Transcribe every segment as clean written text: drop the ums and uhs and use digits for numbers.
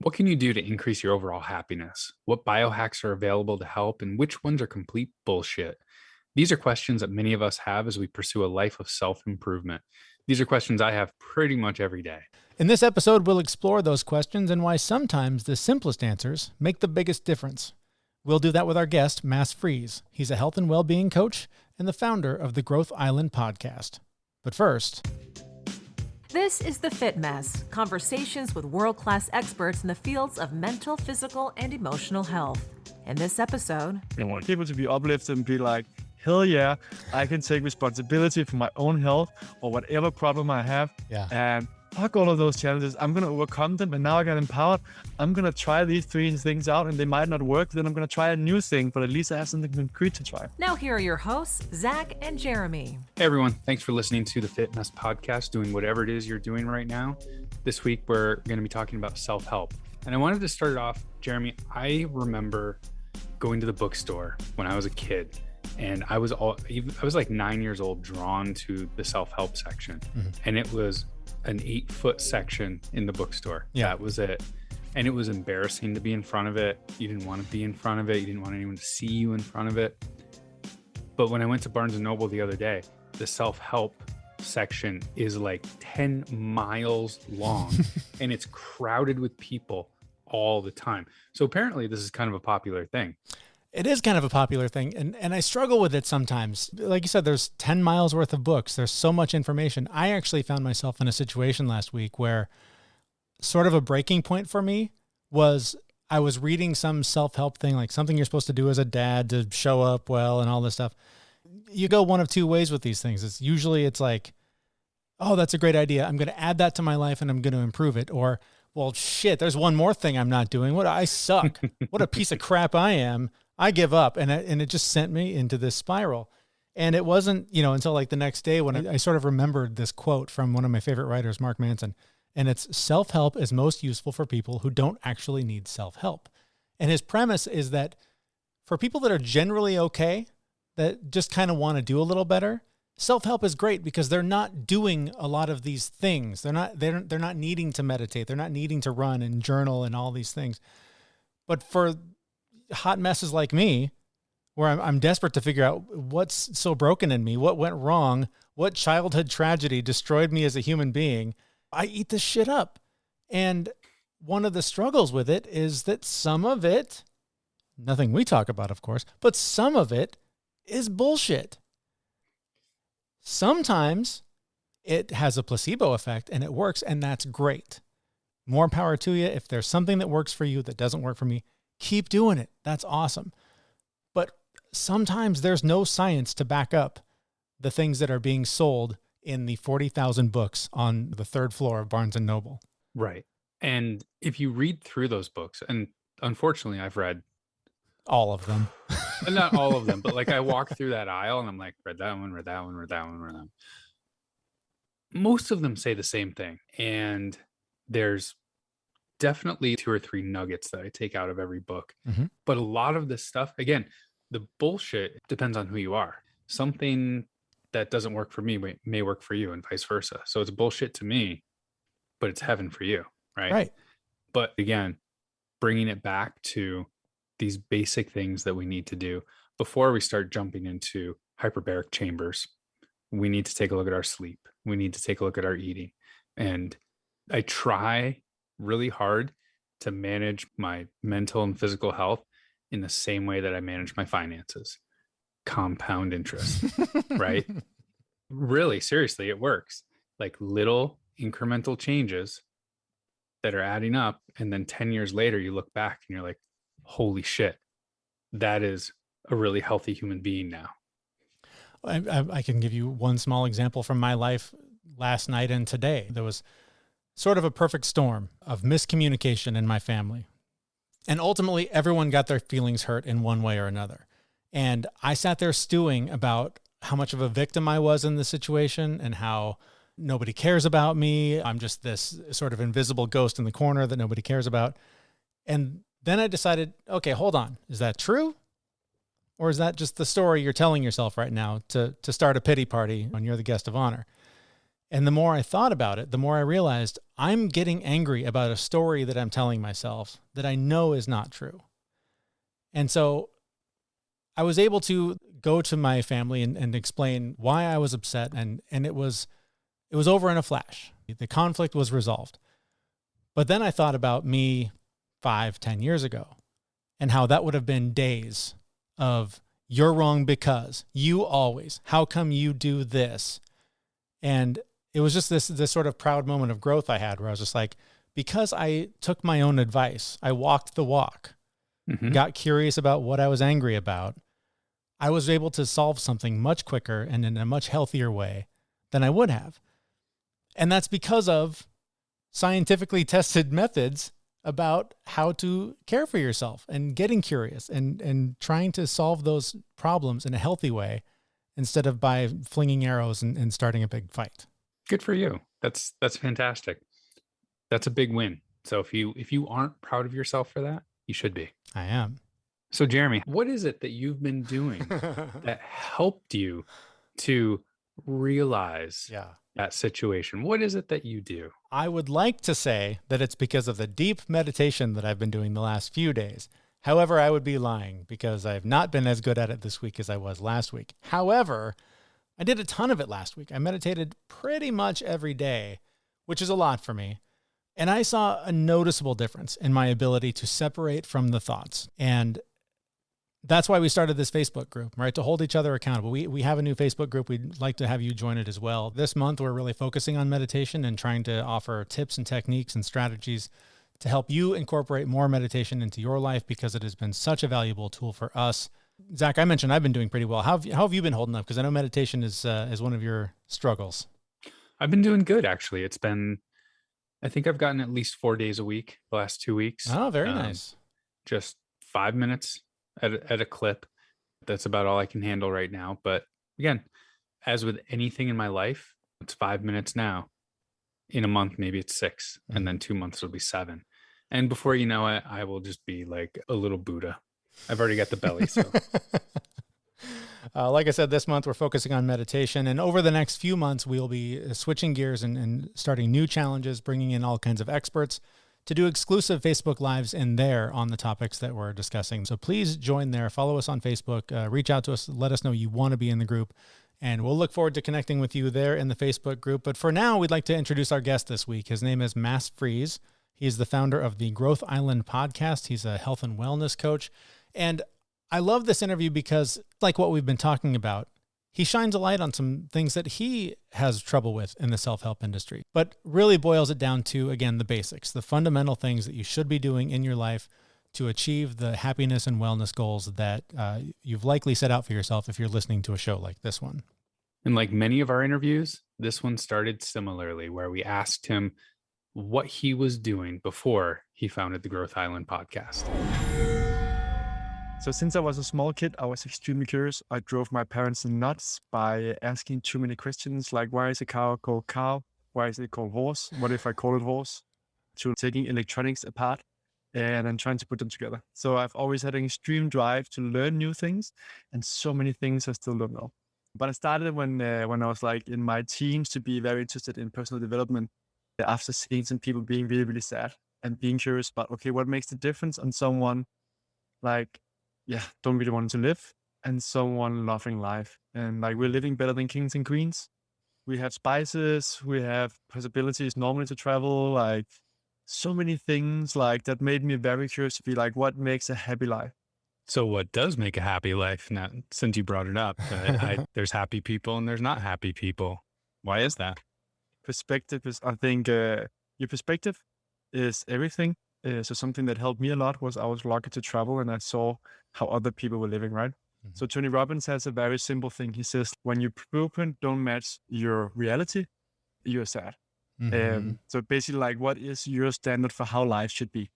What can you do to increase your overall happiness? What biohacks are available to help, and which ones are complete bullshit? These are questions that many of us have as we pursue a life of self-improvement. These are questions I have pretty much every day. In this episode, we'll explore those questions and why sometimes the simplest answers make the biggest difference. We'll do that with our guest, Mads Friis. He's a health and well-being coach and the founder of the GrowthIsland podcast. But first... This is The Fit Mess, conversations with world-class experts in the fields of mental, physical, and emotional health. In this episode... I want people to be uplifted and be like, hell yeah, I can take responsibility for my own health or whatever problem I have. Yeah. And fuck all of those challenges. I'm going to overcome them. And now I got empowered. I'm going to try these three things out and they might not work. Then I'm going to try a new thing, but at least I have something concrete to try. Now here are your hosts, Zach and Jeremy. Hey everyone, thanks for listening to the Fitness Podcast, doing whatever it is you're doing right now. This week, we're going to be talking about self-help. And I wanted to start it off, Jeremy, I remember going to the bookstore when I was a kid. And I was like 9 years old, drawn to the self-help section. Mm-hmm. And it was an 8-foot section in the bookstore. Yeah. That was it. And it was embarrassing to be in front of it. You didn't want to be in front of it. You didn't want anyone to see you in front of it. But when I went to Barnes & Noble the other day, the self-help section is like 10 miles long and it's crowded with people all the time. So apparently this is kind of a popular thing. It is kind of a popular thing, and I struggle with it sometimes. Like you said, there's 10 miles worth of books. There's so much information. I actually found myself in a situation last week where sort of a breaking point for me was I was reading some self-help thing, like something you're supposed to do as a dad to show up well and all this stuff. You go one of two ways with these things. It's like, oh, that's a great idea. I'm going to add that to my life and I'm going to improve it. Or, well, shit, there's one more thing I'm not doing. I suck. What a piece of crap I am. I give up. And it just sent me into this spiral. And it wasn't, until like the next day when I sort of remembered this quote from one of my favorite writers, Mark Manson. And it's self-help is most useful for people who don't actually need self-help. And his premise is that for people that are generally okay, that just kind of want to do a little better, self-help is great because they're not doing a lot of these things. They're not needing to meditate. They're not needing to run and journal and all these things. But for hot messes like me, where I'm desperate to figure out what's so broken in me, what went wrong, what childhood tragedy destroyed me as a human being, I eat this shit up. And one of the struggles with it is that some of it, nothing we talk about, of course, but some of it is bullshit. Sometimes it has a placebo effect and it works, and that's great. More power to you. If there's something that works for you that doesn't work for me, keep doing it. That's awesome. But sometimes there's no science to back up the things that are being sold in the 40,000 books on the third floor of Barnes & Noble. Right. And if you read through those books, and unfortunately I've read all of them. Not all of them, but like I walk through that aisle and I'm like, read that one, read that one, read that one, read that one. Most of them say the same thing. And there's definitely 2 or 3 nuggets that I take out of every book. Mm-hmm. But a lot of this stuff, again, the bullshit depends on who you are. Something that doesn't work for me may work for you and vice versa. So it's bullshit to me, but it's heaven for you, right? Right. But again, bringing it back to these basic things that we need to do before we start jumping into hyperbaric chambers. We need to take a look at our sleep. We need to take a look at our eating. And I try really hard to manage my mental and physical health in the same way that I manage my finances. Compound interest, right? Really, seriously, it works. Like little incremental changes that are adding up. And then 10 years later, you look back and you're like, holy shit, that is a really healthy human being now. I can give you one small example from my life last night and today. There was sort of a perfect storm of miscommunication in my family. And ultimately, everyone got their feelings hurt in one way or another. And I sat there stewing about how much of a victim I was in the situation and how nobody cares about me. I'm just this sort of invisible ghost in the corner that nobody cares about. And then I decided, okay, hold on. Is that true? Or is that just the story you're telling yourself right now to start a pity party when you're the guest of honor? And the more I thought about it, the more I realized I'm getting angry about a story that I'm telling myself that I know is not true. And so I was able to go to my family and explain why I was upset. And it was over in a flash. The conflict was resolved. But then I thought about me 5-10 years ago and how that would have been days of you're wrong because you always, how come you do this? And it was just this sort of proud moment of growth I had where I was just like, because I took my own advice, I walked the walk, got curious about what I was angry about, I was able to solve something much quicker and in a much healthier way than I would have. And that's because of scientifically tested methods about how to care for yourself and getting curious and trying to solve those problems in a healthy way instead of by flinging arrows and starting a big fight. Good for you. That's fantastic. That's a big win. So if you aren't proud of yourself for that, you should be. I am. So Jeremy, what is it that you've been doing that helped you to realize that situation? What is it that you do? I would like to say that it's because of the deep meditation that I've been doing the last few days. However, I would be lying because I've not been as good at it this week as I was last week. However, I did a ton of it last week. I meditated pretty much every day, which is a lot for me. And I saw a noticeable difference in my ability to separate from the thoughts. And that's why we started this Facebook group, right? To hold each other accountable. We have a new Facebook group. We'd like to have you join it as well. This month, we're really focusing on meditation and trying to offer tips and techniques and strategies to help you incorporate more meditation into your life because it has been such a valuable tool for us. Zach, I mentioned I've been doing pretty well. How have you been holding up? Because I know meditation is one of your struggles. I've been doing good, actually. I think I've gotten at least 4 days a week the last 2 weeks. Oh, very nice. Just 5 minutes at a clip. That's about all I can handle right now. But again, as with anything in my life, it's 5 minutes now. In a month, maybe it's 6, and then 2 months will be 7. And before you know it, I will just be like a little Buddha. I've already got the belly. So, like I said, this month we're focusing on meditation, and over the next few months, we'll be switching gears and starting new challenges, bringing in all kinds of experts to do exclusive Facebook Lives in there on the topics that we're discussing. So please join there, follow us on Facebook, reach out to us, let us know you want to be in the group, and we'll look forward to connecting with you there in the Facebook group. But for now, we'd like to introduce our guest this week. His name is Mads Friis. He's the founder of the GrowthIsland podcast. He's a health and wellness coach. And I love this interview because, like what we've been talking about, he shines a light on some things that he has trouble with in the self-help industry, but really boils it down to, again, the basics, the fundamental things that you should be doing in your life to achieve the happiness and wellness goals that you've likely set out for yourself if you're listening to a show like this one. and like many of our interviews, this one started similarly, where we asked him what he was doing before he founded the GrowthIsland podcast. So since I was a small kid, I was extremely curious. I drove my parents nuts by asking too many questions, like why is a cow called cow? Why is it called horse? What if I call it horse? To taking electronics apart and then trying to put them together. So I've always had an extreme drive to learn new things, and so many things I still don't know. But I started when I was like in my teens to be very interested in personal development after seeing some people being really, really sad and being curious about, okay, what makes the difference on someone like, don't really want to live, and someone loving life. And like, we're living better than kings and queens. We have spices, we have possibilities normally to travel, like so many things like that made me very curious to be like, what makes a happy life? So what does make a happy life? Now, since you brought it up, there's happy people and there's not happy people. Why is that? Perspective is, I think, your perspective is everything. So something that helped me a lot was I was lucky to travel and I saw how other people were living, right? Mm-hmm. So Tony Robbins has a very simple thing. He says, when your blueprint don't match your reality, you're sad. Mm-hmm. So basically, like, what is your standard for how life should be?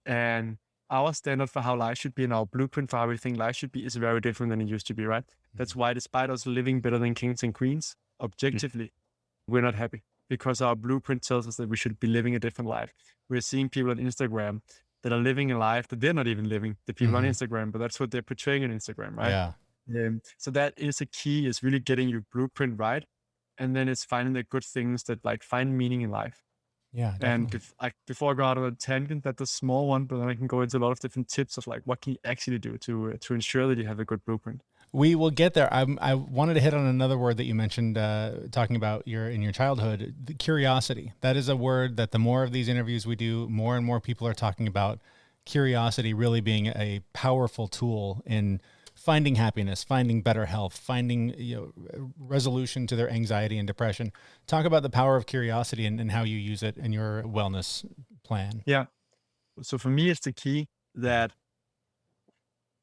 And our standard for how life should be and our blueprint for how we think life should be is very different than it used to be, right? Mm-hmm. That's why despite us living better than kings and queens, objectively, we're not happy because our blueprint tells us that we should be living a different life. We're seeing people on Instagram that are living a life that they're not even living, the people on Instagram, but that's what they're portraying on Instagram, right? Yeah. So that is a key, is really getting your blueprint right And then it's finding the good things that like find meaning in life. Yeah, And definitely. before I go out on a tangent, that's a small one, but then I can go into a lot of different tips of like what can you actually do to ensure that you have a good blueprint. We will get there. I wanted to hit on another word that you mentioned, talking about in your childhood, the curiosity. That is a word that the more of these interviews we do, more and more people are talking about curiosity really being a powerful tool in finding happiness, finding better health, finding resolution to their anxiety and depression. Talk about the power of curiosity and how you use it in your wellness plan. Yeah. So for me, it's the key that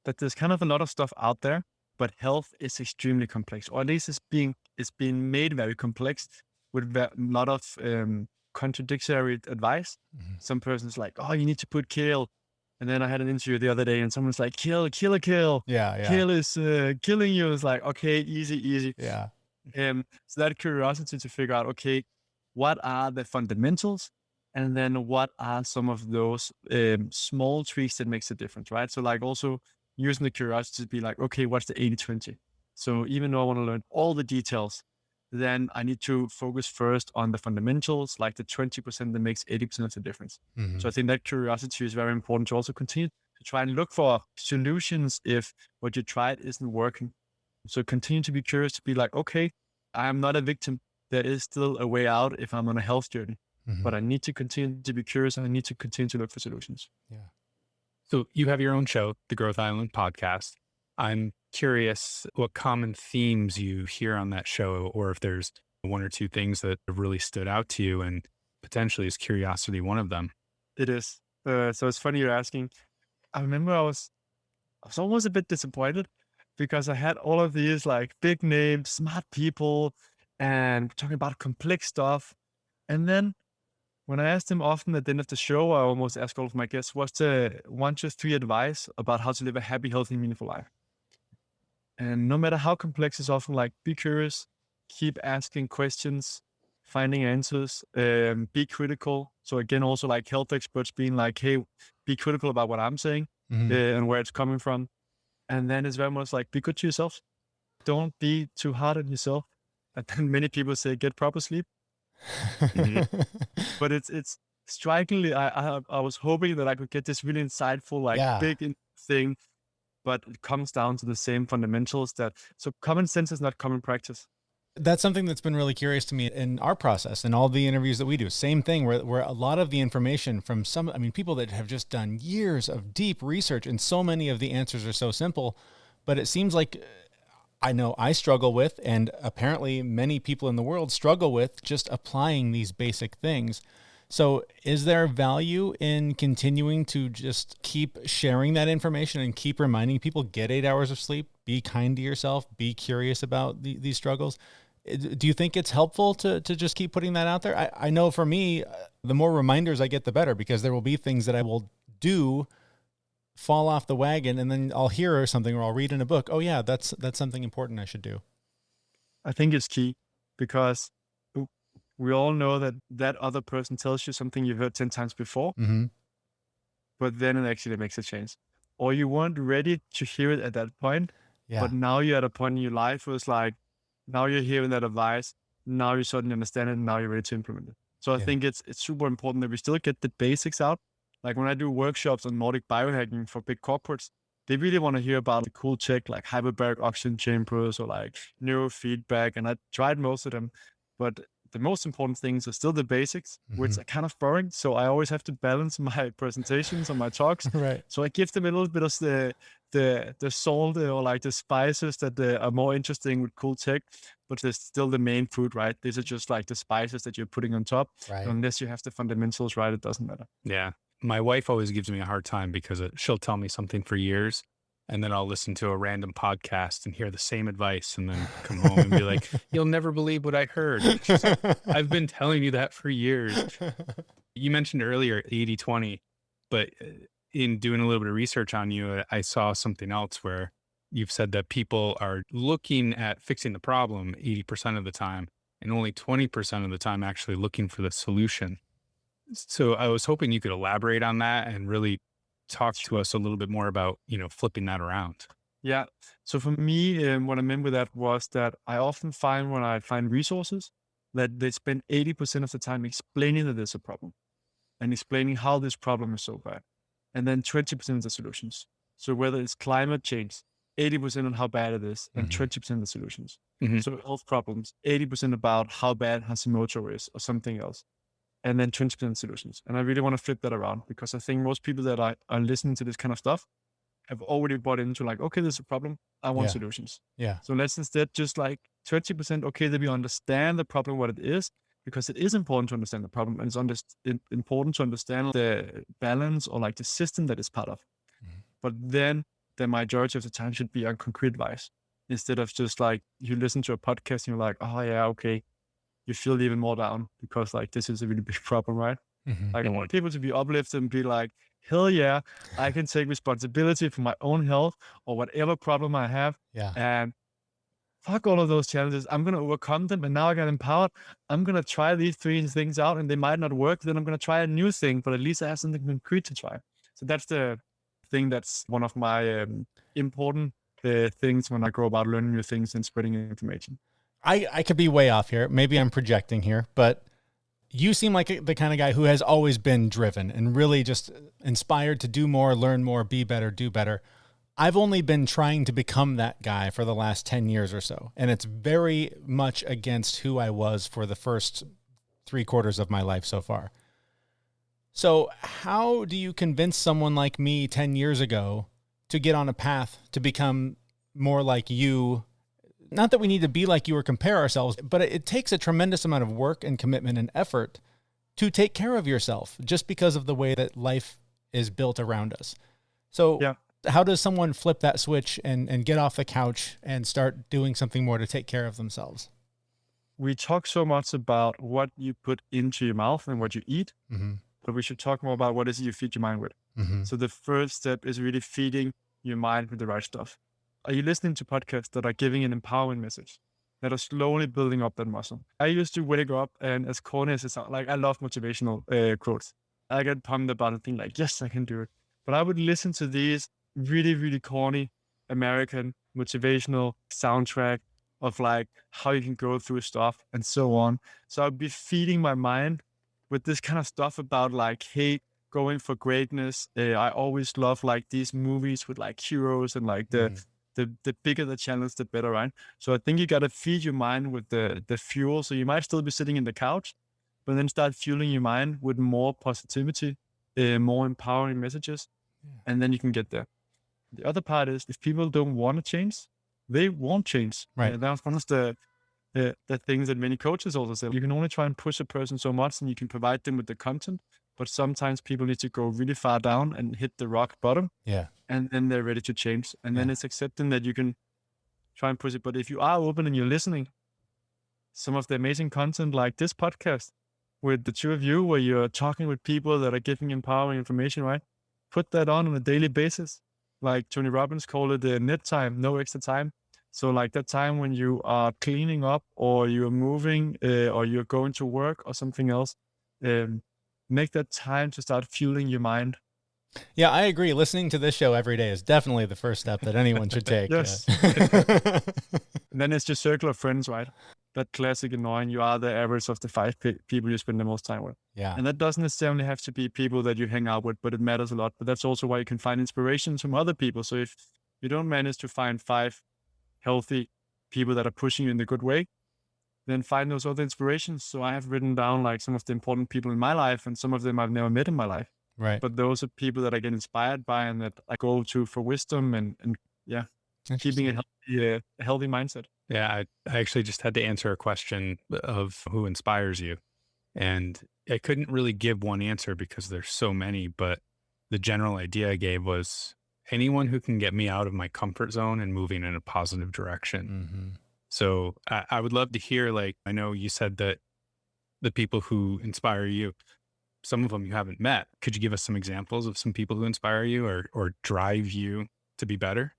there's kind of a lot of stuff out there, but health is extremely complex, or at least it's being made very complex with a lot of contradictory advice. Mm-hmm. Some person's like, "Oh, you need to put kale," and then I had an interview the other day, and someone's like, "Kill. Yeah. Kale is killing you." It's like, okay, easy. Yeah. So that curiosity to figure out, okay, what are the fundamentals? And then what are some of those small tweaks that makes a difference, right? So like also using the curiosity to be like, okay, what's the 80-20? So even though I want to learn all the details, then I need to focus first on the fundamentals, like the 20% that makes 80% of the difference. Mm-hmm. So I think that curiosity is very important to also continue to try and look for solutions if what you tried isn't working. So continue to be curious, to be like, okay, I am not a victim. There is still a way out if I'm on a health journey. Mm-hmm. But I need to continue to be curious, and I need to continue to look for solutions. Yeah. So you have your own show, the Growth Island podcast. I'm curious what common themes you hear on that show, or if there's one or two things that have really stood out to you, and potentially is curiosity one of them? It is. So it's funny you're asking. I remember I was almost a bit disappointed because I had all of these like big names, smart people, and talking about complex stuff. And then when I asked them often at the end of the show, I almost ask all of my guests, what's the 1, 2, 3 advice about how to live a happy, healthy, meaningful life? And no matter how complex, it's often like, be curious, keep asking questions, finding answers, be critical. So again, also like health experts being like, hey, be critical about what I'm saying and where it's coming from. And then it's very much like, be good to yourself. Don't be too hard on yourself. And then many people say, get proper sleep. But it's strikingly, I was hoping that I could get this really insightful, like big thing, but it comes down to the same fundamentals so common sense is not common practice. That's something that's been really curious to me in our process and all the interviews that we do. Same thing where a lot of the information from people that have just done years of deep research, and so many of the answers are so simple, but it seems like I know I struggle with, and apparently many people in the world struggle with, just applying these basic things. So is there value in continuing to just keep sharing that information and keep reminding people, get 8 hours of sleep, be kind to yourself, be curious about these struggles? Do you think it's helpful to just keep putting that out there? I know for me, the more reminders I get, the better, because there will be things that I will do, fall off the wagon, and then I'll hear something or I'll read in a book, oh yeah, that's something important I should do. I think it's key because we all know that other person tells you something you've heard 10 times before, but then it actually makes a change. Or you weren't ready to hear it at that point, but now you're at a point in your life where it's like, now you're hearing that advice, now you suddenly understand it, and now you're ready to implement it. So I think it's super important that we still get the basics out. Like when I do workshops on Nordic biohacking for big corporates, they really want to hear about the cool tech like hyperbaric oxygen chambers or like neurofeedback. And I tried most of them, but the most important things are still the basics, which are kind of boring. So I always have to balance my presentations or my talks. Right. So I give them a little bit of the salt or like the spices that are more interesting with cool tech, but there's still the main food, right? These are just like the spices that you're putting on top. Right. Unless you have the fundamentals right, it doesn't matter. Yeah. My wife always gives me a hard time because she'll tell me something for years, and then I'll listen to a random podcast and hear the same advice, and then come home and be like, you'll never believe what I heard. She's like, I've been telling you that for years. You mentioned earlier 80-20, but in doing a little bit of research on you, I saw something else where you've said that people are looking at fixing the problem 80% of the time, and only 20% of the time actually looking for the solution. So I was hoping you could elaborate on that and really talk to us a little bit more about, flipping that around. Yeah. So for me, what I meant with that was that I often find when I find resources that they spend 80% of the time explaining that there's a problem and explaining how this problem is so bad. And then 20% of the solutions. So whether it's climate change, 80% on how bad it is, and 20% of the solutions. So health problems, 80% about how bad Hashimoto is or something else. And then 20% solutions. And I really want to flip that around because I think most people that are listening to this kind of stuff have already bought into like, okay, there's a problem. I want solutions. Yeah. So let's instead just like 20%, okay, that we understand the problem, what it is, because it is important to understand the problem. And it's important to understand the balance or like the system that it's part of. But then the majority of the time should be on concrete advice instead of just like you listen to a podcast and you're like, oh yeah, okay. You feel even more down because like this is a really big problem, right? Like I want people to be uplifted and be like, hell yeah, I can take responsibility for my own health or whatever problem I have. Yeah. And fuck all of those challenges. I'm going to overcome them. And now I got empowered. I'm going to try these 3 things out and they might not work. Then I'm going to try a new thing, but at least I have something concrete to try. So that's the thing. That's one of my important things when I go about learning new things and spreading information. I could be way off here. Maybe I'm projecting here, but you seem like the kind of guy who has always been driven and really just inspired to do more, learn more, be better, do better. I've only been trying to become that guy for the last 10 years or so. And it's very much against who I was for the first 3/4 of my life so far. So how do you convince someone like me 10 years ago to get on a path to become more like you? Not that we need to be like you or compare ourselves, but it takes a tremendous amount of work and commitment and effort to take care of yourself just because of the way that life is built around us. So how does someone flip that switch and get off the couch and start doing something more to take care of themselves? We talk so much about what you put into your mouth and what you eat, but we should talk more about what is it you feed your mind with. So the first step is really feeding your mind with the right stuff. Are you listening to podcasts that are giving an empowering message, that are slowly building up that muscle? I used to wake up and as corny as it sounds, like I love motivational quotes. I get pumped about it, think like, yes, I can do it. But I would listen to these really, really corny American motivational soundtrack of like how you can go through stuff and so on. So I'd be feeding my mind with this kind of stuff about like, hey, going for greatness. I always love like these movies with like heroes and like the bigger the challenge, the better, right? So I think you got to feed your mind with the fuel. So you might still be sitting in the couch, but then start fueling your mind with more positivity, more empowering messages, and then you can get there. The other part is if people don't want to change, they won't change. Right. That's one of the things that many coaches also say. You can only try and push a person so much and you can provide them with the content, but sometimes people need to go really far down and hit the rock bottom. Yeah. And then they're ready to change. And then it's accepting that you can try and push it. But if you are open and you're listening, some of the amazing content like this podcast with the two of you, where you're talking with people that are giving empowering information, right? Put that on a daily basis. Like Tony Robbins called it the net time, no extra time. So like that time when you are cleaning up or you're moving or you're going to work or something else, make that time to start fueling your mind. Yeah, I agree. Listening to this show every day is definitely the first step that anyone should take. Yes. And then it's just circle of friends, right? That classic annoying, you are the average of the 5 people you spend the most time with. Yeah. And that doesn't necessarily have to be people that you hang out with, but it matters a lot. But that's also why you can find inspirations from other people. So if you don't manage to find 5 healthy people that are pushing you in the good way, then find those other inspirations. So I have written down like some of the important people in my life, and some of them I've never met in my life. Right. But those are people that I get inspired by and that I go to for wisdom and keeping a healthy mindset. Yeah, I actually just had to answer a question of who inspires you. And I couldn't really give one answer because there's so many, but the general idea I gave was anyone who can get me out of my comfort zone and moving in a positive direction. So I would love to hear, like, I know you said that the people who inspire you, some of them you haven't met. Could you give us some examples of some people who inspire you or drive you to be better?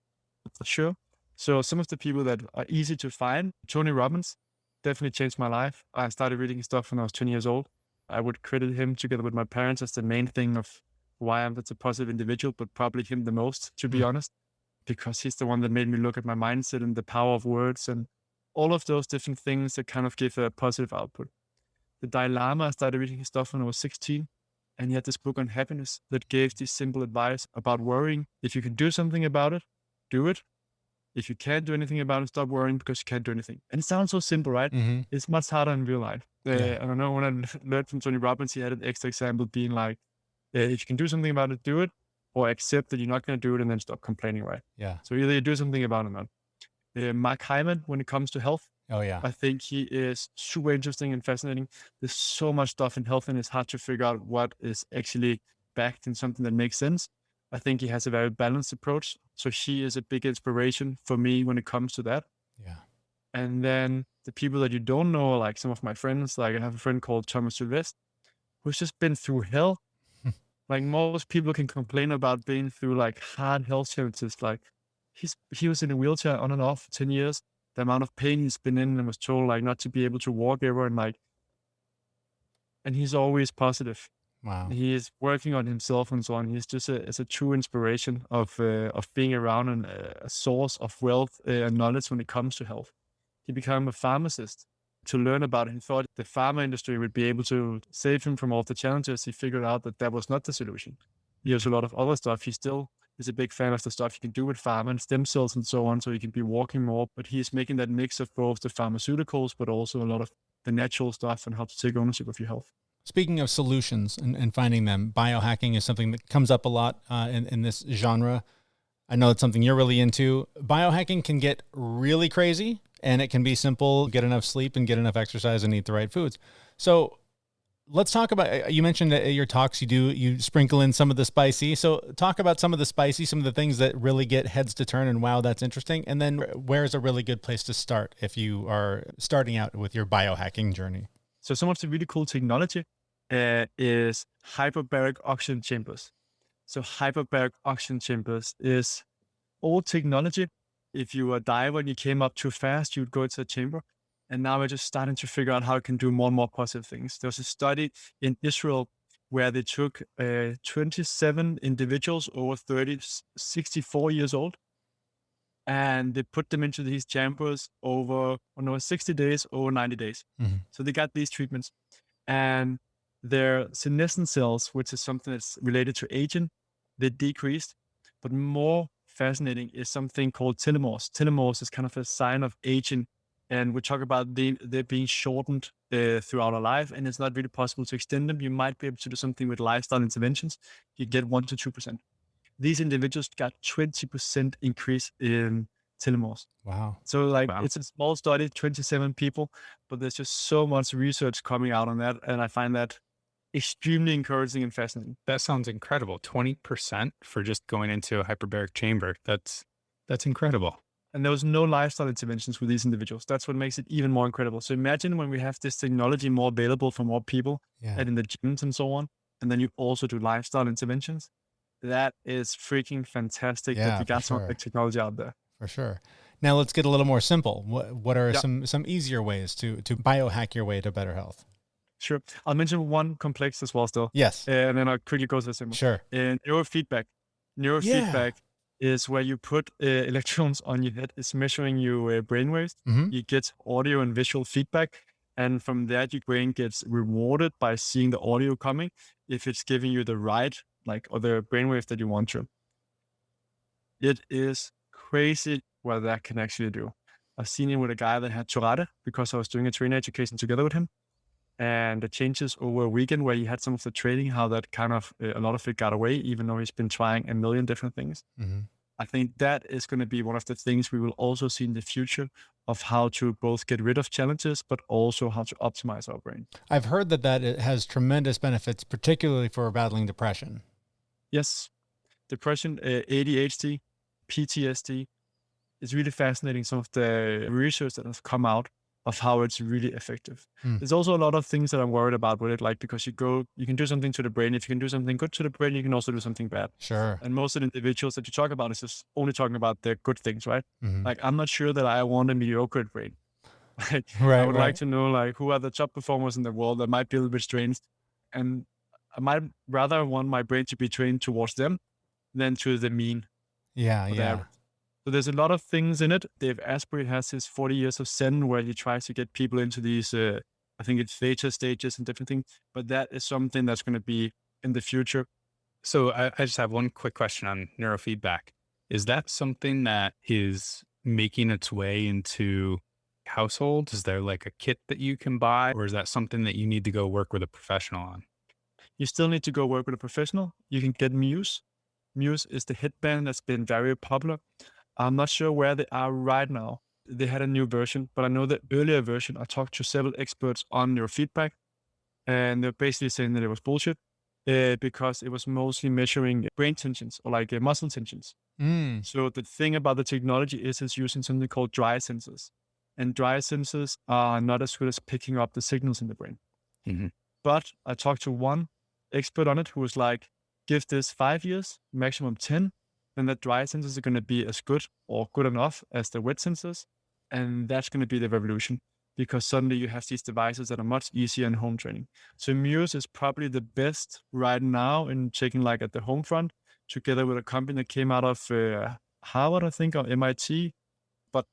Sure. So some of the people that are easy to find, Tony Robbins definitely changed my life. I started reading his stuff when I was 20 years old. I would credit him together with my parents as the main thing of why I'm such a positive individual, but probably him the most, to be honest. because he's the one that made me look at my mindset and the power of words and all of those different things that kind of give a positive output. The Dalai Lama, I started reading his stuff when I was 16, and he had this book on happiness that gave this simple advice about worrying. If you can do something about it, do it. If you can't do anything about it, stop worrying because you can't do anything. And it sounds so simple, right? Mm-hmm. It's much harder in real life. Yeah. I don't know, when I learned from Tony Robbins, he had an extra example being like, if you can do something about it, do it, or accept that you're not going to do it and then stop complaining, right? Yeah. So either you do something about it or not. Mark Hyman, when it comes to health, Oh, yeah. I think he is super interesting and fascinating. There's so much stuff in health and it's hard to figure out what is actually backed in something that makes sense. I think he has a very balanced approach. So he is a big inspiration for me when it comes to that. Yeah. And then the people that you don't know, like some of my friends, like I have a friend called Thomas Sylvestre, who's just been through hell. Like most people can complain about being through like hard health challenges. Like he was in a wheelchair on and off for 10 years. The amount of pain he's been in and was told like not to be able to walk ever, and he's always positive. Wow. He is working on himself and so on. He's just a true inspiration of being around and a source of wealth and knowledge when it comes to health. He became a pharmacist to learn about it. He thought the pharma industry would be able to save him from all the challenges. He figured out that was not the solution. He has a lot of other stuff. He still is a big fan of the stuff you can do with pharma and stem cells and so on, so you can be walking more. But he's making that mix of both the pharmaceuticals, but also a lot of the natural stuff and how to take ownership of your health. Speaking of solutions and finding them, biohacking is something that comes up a lot in this genre. I know it's something you're really into. Biohacking can get really crazy, and it can be simple: get enough sleep and get enough exercise and eat the right foods. So let's talk about, you mentioned at your talks, you sprinkle in some of the spicy. So talk about some of the spicy, some of the things that really get heads to turn and wow, that's interesting. And then where's a really good place to start if you are starting out with your biohacking journey? So some of the really cool technology is hyperbaric oxygen chambers. So hyperbaric oxygen chambers is old technology. If you were a diver and you came up too fast, you would go into a chamber. And now we're just starting to figure out how it can do more and more positive things. There was a study in Israel where they took 27 individuals over 30, 64 years old, and they put them into these chambers over 60 days, over 90 days. Mm-hmm. So they got these treatments, and their senescent cells, which is something that's related to aging, they decreased. But more fascinating is something called telomeres. Telomeres is kind of a sign of aging. And we talk about they're being shortened throughout our life, and it's not really possible to extend them. You might be able to do something with lifestyle interventions. You get 1 to 2%. These individuals got 20% increase in telomeres. Wow. So It's a small study, 27 people, but there's just so much research coming out on that. And I find that extremely encouraging and fascinating. That sounds incredible. 20% for just going into a hyperbaric chamber. That's incredible. And there was no lifestyle interventions with these individuals. That's what makes it even more incredible. So imagine when we have this technology more available for more people and in the gyms and so on, and then you also do lifestyle interventions. That is freaking fantastic that we got some of the technology out there. For sure. Now let's get a little more simple. What are some easier ways to biohack your way to better health? Sure. I'll mention one complex as well still. Yes. And then I'll quickly go to the simple. Sure. Neurofeedback. Neurofeedback is where you put electrons on your head. It's measuring your brainwaves. Mm-hmm. You get audio and visual feedback. And from that, your brain gets rewarded by seeing the audio coming if it's giving you the right, or the brainwave that you want to. It is crazy what that can actually do. I've seen it with a guy that had Tourette because I was doing a trainer education together with him. And the changes over a weekend where he had some of the training, how that kind of, a lot of it got away, even though he's been trying a million different things. Mm-hmm. I think that is going to be one of the things we will also see in the future of how to both get rid of challenges, but also how to optimize our brain. I've heard that it has tremendous benefits, particularly for battling depression. Yes. Depression, ADHD, PTSD. It's really fascinating, some of the research that has come out of how it's really effective. There's also a lot of things that I'm worried about with it, because you can do something to the brain. If you can do something good to the brain, you can also do something bad. Sure. And most of the individuals that you talk about is just only talking about their good things, right? Mm-hmm. I'm not sure that I want a mediocre brain. I would like to know who are the top performers in the world that might be a little bit strange. And I might rather want my brain to be trained towards them than to the mean. Yeah. So there's a lot of things in it. Dave Asprey has his 40 years of Zen, where he tries to get people into these, I think it's theta stages and different things. But that is something that's going to be in the future. So I just have one quick question on neurofeedback. Is that something that is making its way into households? Is there like a kit that you can buy, or is that something that you need to go work with a professional on? You still need to go work with a professional. You can get Muse. Muse is the headband that's been very popular. I'm not sure where they are right now. They had a new version, but I know the earlier version, I talked to several experts on neurofeedback, and they're basically saying that it was bullshit because it was mostly measuring brain tensions or like muscle tensions. So the thing about the technology is it's using something called dry sensors. And dry sensors are not as good as picking up the signals in the brain. Mm-hmm. But I talked to one expert on it who was like, give this 5 years, maximum 10, then the dry sensors are going to be as good or good enough as the wet sensors. And that's going to be the revolution, because suddenly you have these devices that are much easier in home training. So Muse is probably the best right now in taking like at the home front, together with a company that came out of Harvard, I think, or MIT. But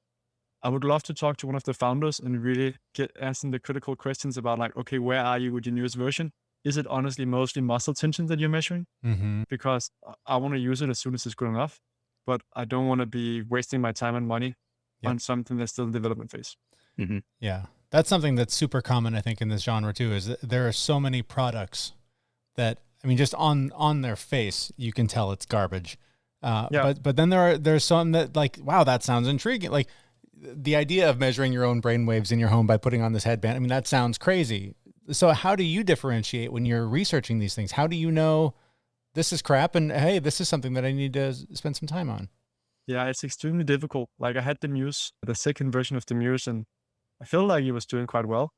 I would love to talk to one of the founders and really get asking the critical questions about like, okay, where are you with your newest version? Is it honestly mostly muscle tension that you're measuring? Mm-hmm. Because I want to use it as soon as it's good enough, but I don't want to be wasting my time and money on something that's still in development phase. Mm-hmm. Yeah. That's something that's super common, I think, in this genre too, is that there are so many products that, I mean, just on their face, you can tell it's garbage. But then there's some that like, wow, that sounds intriguing. Like the idea of measuring your own brain waves in your home by putting on this headband. I mean, that sounds crazy. So how do you differentiate when you're researching these things? How do you know this is crap and hey, this is something that I need to spend some time on? Yeah, it's extremely difficult. Like I had the Muse, the second version of the Muse, and I feel like it was doing quite well.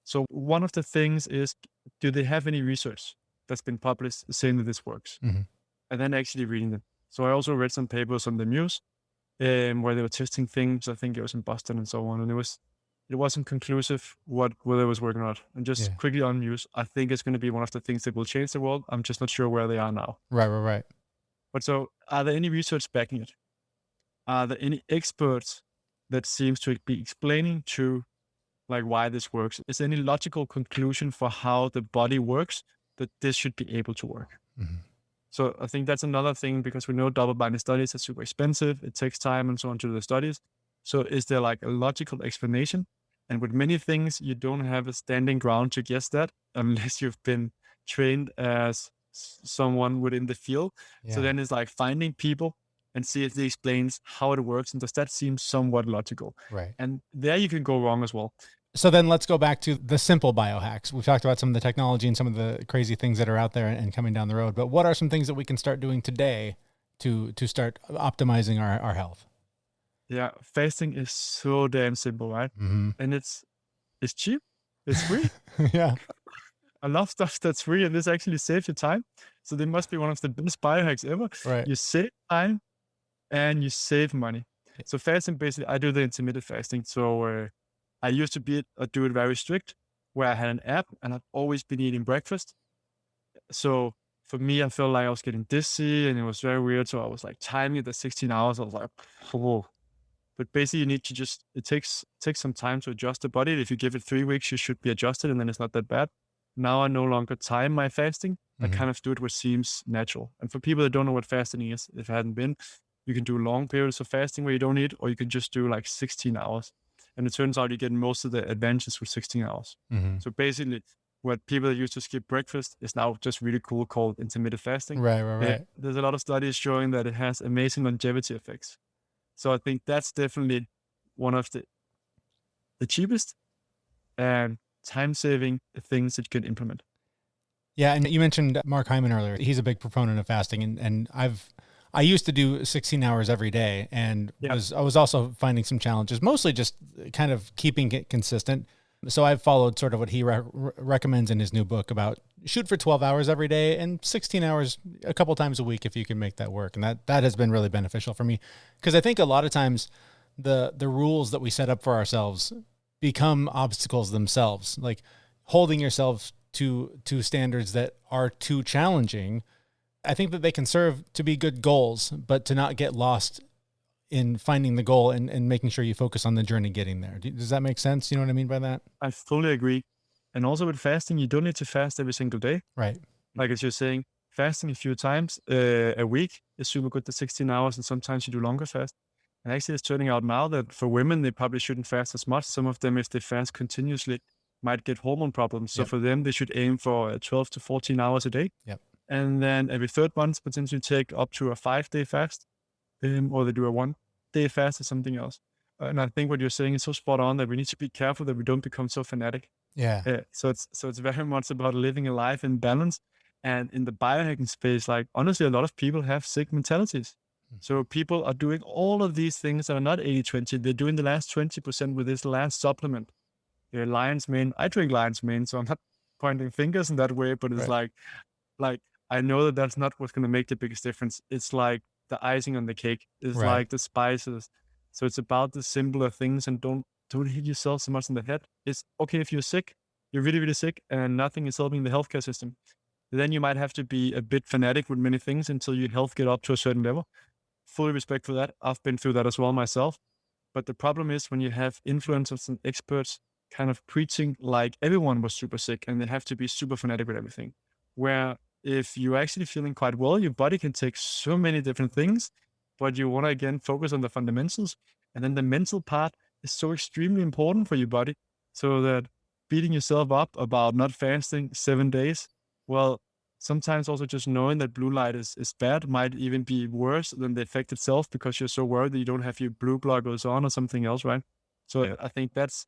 So one of the things is, do they have any research that's been published saying that this works? Mm-hmm. And then actually reading them. So I also read some papers on the Muse where they were testing things. I think it was in Boston and so on. And it wasn't conclusive whether it was working or not. And just quickly on Muse, I think it's going to be one of the things that will change the world. I'm just not sure where they are now. Right. But so are there any research backing it? Are there any experts that seems to be explaining to like why this works? Is there any logical conclusion for how the body works that this should be able to work? Mm-hmm. So I think that's another thing, because we know double-blinded studies are super expensive. It takes time and so on to do the studies. So is there like a logical explanation? And with many things, you don't have a standing ground to guess that unless you've been trained as someone within the field. Yeah. So then it's like finding people and see if they explains how it works. And does that seem somewhat logical? Right. And there you can go wrong as well. So then let's go back to the simple biohacks. We've talked about some of the technology and some of the crazy things that are out there and coming down the road, but what are some things that we can start doing today to start optimizing our health? Yeah. Fasting is so damn simple, right? Mm-hmm. And it's cheap. It's free. Yeah. I love stuff that's free, and this actually saves you time. So they must be one of the best biohacks ever. Right. You save time and you save money. So fasting, basically, I do the intermittent fasting. So I used to do it very strict, where I had an app and I've always been eating breakfast. So for me, I felt like I was getting dizzy and it was very weird. So I was like timing the 16 hours. I was like, whoa. But basically you need to it takes some time to adjust the body. If you give it 3 weeks, you should be adjusted and then it's not that bad. Now I no longer time my fasting. Mm-hmm. I kind of do it what seems natural. And for people that don't know what fasting is, if it hadn't been, you can do long periods of fasting where you don't eat, or you can just do like 16 hours. And it turns out you get most of the advantages with 16 hours. Mm-hmm. So basically, what people that used to skip breakfast is now just really cool, called intermittent fasting. Right. There's a lot of studies showing that it has amazing longevity effects. So I think that's definitely one of the cheapest and time-saving things that you can implement. Yeah, and you mentioned Mark Hyman earlier. He's a big proponent of fasting, and I used to do 16 hours every day, and I was also finding some challenges, mostly just kind of keeping it consistent. So I've followed sort of what he recommends in his new book about shoot for 12 hours every day and 16 hours a couple times a week if you can make that work. And that has been really beneficial for me, because I think a lot of times the rules that we set up for ourselves become obstacles themselves, like holding yourself to standards that are too challenging. I think that they can serve to be good goals, but to not get lost in finding the goal and making sure you focus on the journey getting there. Does that make sense? You know what I mean by that? I fully agree. And also with fasting, you don't need to fast every single day. Right. Like as you're saying, fasting a few times a week is super good, the 16 hours, and sometimes you do longer fast. And actually it's turning out now that for women, they probably shouldn't fast as much. Some of them, if they fast continuously, might get hormone problems. So for them, they should aim for 12 to 14 hours a day. Yep. And then every third month, potentially take up to a 5-day fast, or they do a 1-day fast or something else. And I think what you're saying is so spot on that we need to be careful that we don't become so fanatic. Yeah. So it's very much about living a life in balance. And in the biohacking space, like honestly, a lot of people have sick mentalities. So people are doing all of these things that are not 80-20. They're doing the last 20% with this last supplement. They're lion's mane. I drink lion's mane, so I'm not pointing fingers in that way, but it's like I know that that's not what's going to make the biggest difference. It's like the icing on the cake. It's like the spices. So it's about the simpler things, and don't hit yourself so much in the head. It's okay if you're sick, you're really, really sick, and nothing is helping the healthcare system. Then you might have to be a bit fanatic with many things until your health get up to a certain level. Fully respect for that. I've been through that as well myself. But the problem is when you have influencers and experts kind of preaching like everyone was super sick and they have to be super fanatic with everything. Where if you're actually feeling quite well, your body can take so many different things, but you want to again focus on the fundamentals. And then the mental part is so extremely important for your body, so that beating yourself up about not fasting 7 days, well, sometimes also just knowing that blue light is bad might even be worse than the effect itself, because you're so worried that you don't have your blue blockers on or something else, right? So I think that's,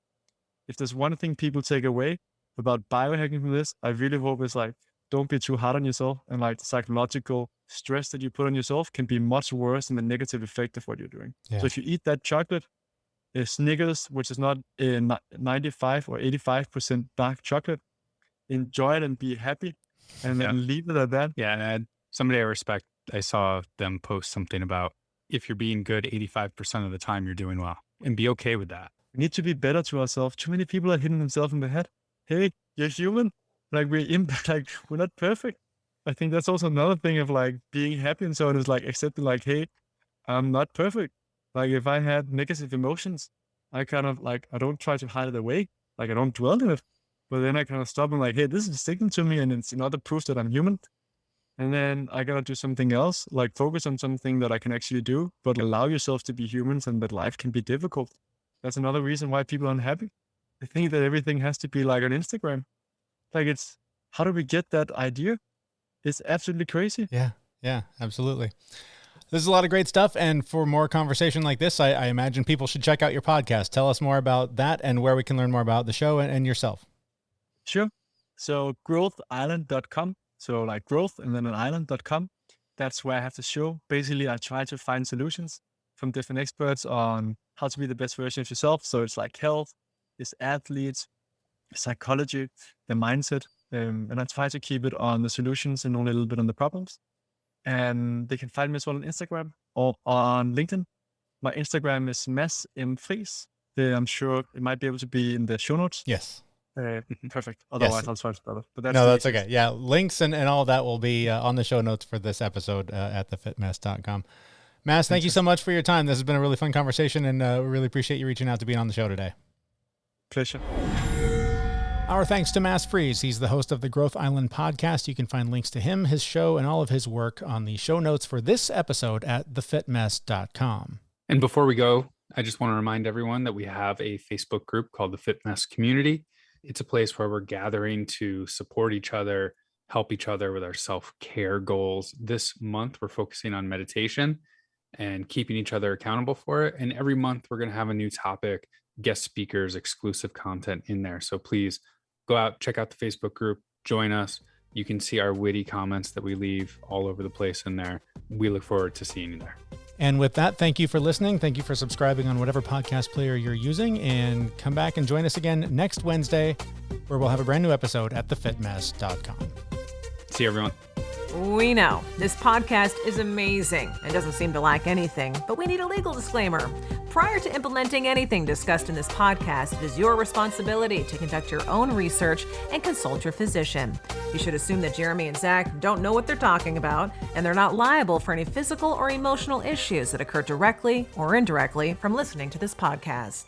if there's one thing people take away about biohacking from this, I really hope it's like, don't be too hard on yourself, and like the psychological stress that you put on yourself can be much worse than the negative effect of what you're doing. Yeah. So if you eat that chocolate, Snickers, which is not 95 or 85% dark chocolate, enjoy it and be happy, and then leave it at that. Yeah. And somebody I respect, I saw them post something about, if you're being good 85% of the time, you're doing well, and be okay with that. We need to be better to ourselves. Too many people are hitting themselves in the head. Hey, you're human. Like we're not perfect. I think that's also another thing of like being happy and so on, is like accepting like, hey, I'm not perfect. Like if I had negative emotions, I kind of like, I don't try to hide it away. Like I don't dwell in it, but then I kind of stop and like, hey, this is sticking to me, and it's another proof that I'm human. And then I gotta do something else, like focus on something that I can actually do, but allow yourself to be humans and that life can be difficult. That's another reason why people are unhappy. They think that everything has to be like on Instagram. Like it's, how do we get that idea? It's absolutely crazy. Yeah, absolutely. This is a lot of great stuff. And for more conversation like this, I imagine people should check out your podcast. Tell us more about that and where we can learn more about the show and yourself. Sure. So GrowthIsland.com. So like growth and then an island.com. That's where I have the show. Basically, I try to find solutions from different experts on how to be the best version of yourself. So it's like health, it's athletes, psychology, the mindset. And I try to keep it on the solutions and only a little bit on the problems. And they can find me as well on Instagram or on LinkedIn. My Instagram is Mads Friis. I'm sure it might be able to be in the show notes. Yes. Perfect. Otherwise, I'll try to spell it. But that's okay. Yeah. Links and all of that will be on the show notes for this episode at thefitmess.com. Mads, thank you so much for your time. This has been a really fun conversation, and we really appreciate you reaching out to being on the show today. Pleasure. Our thanks to Mads Friis. He's the host of the Growth Island podcast. You can find links to him, his show, and all of his work on the show notes for this episode at thefitmess.com. And before we go, I just want to remind everyone that we have a Facebook group called the Fit Mess Community. It's a place where we're gathering to support each other, help each other with our self-care goals. This month, we're focusing on meditation and keeping each other accountable for it. And every month, we're going to have a new topic, guest speakers, exclusive content in there. So please go out, check out the Facebook group, join us. You can see our witty comments that we leave all over the place in there. We look forward to seeing you there. And with that, thank you for listening. Thank you for subscribing on whatever podcast player you're using, and come back and join us again next Wednesday, where we'll have a brand new episode at thefitmess.com. See you, everyone. We know this podcast is amazing and doesn't seem to lack anything, but we need a legal disclaimer. Prior to implementing anything discussed in this podcast, it is your responsibility to conduct your own research and consult your physician. You should assume that Jeremy and Zach don't know what they're talking about, and they're not liable for any physical or emotional issues that occur directly or indirectly from listening to this podcast.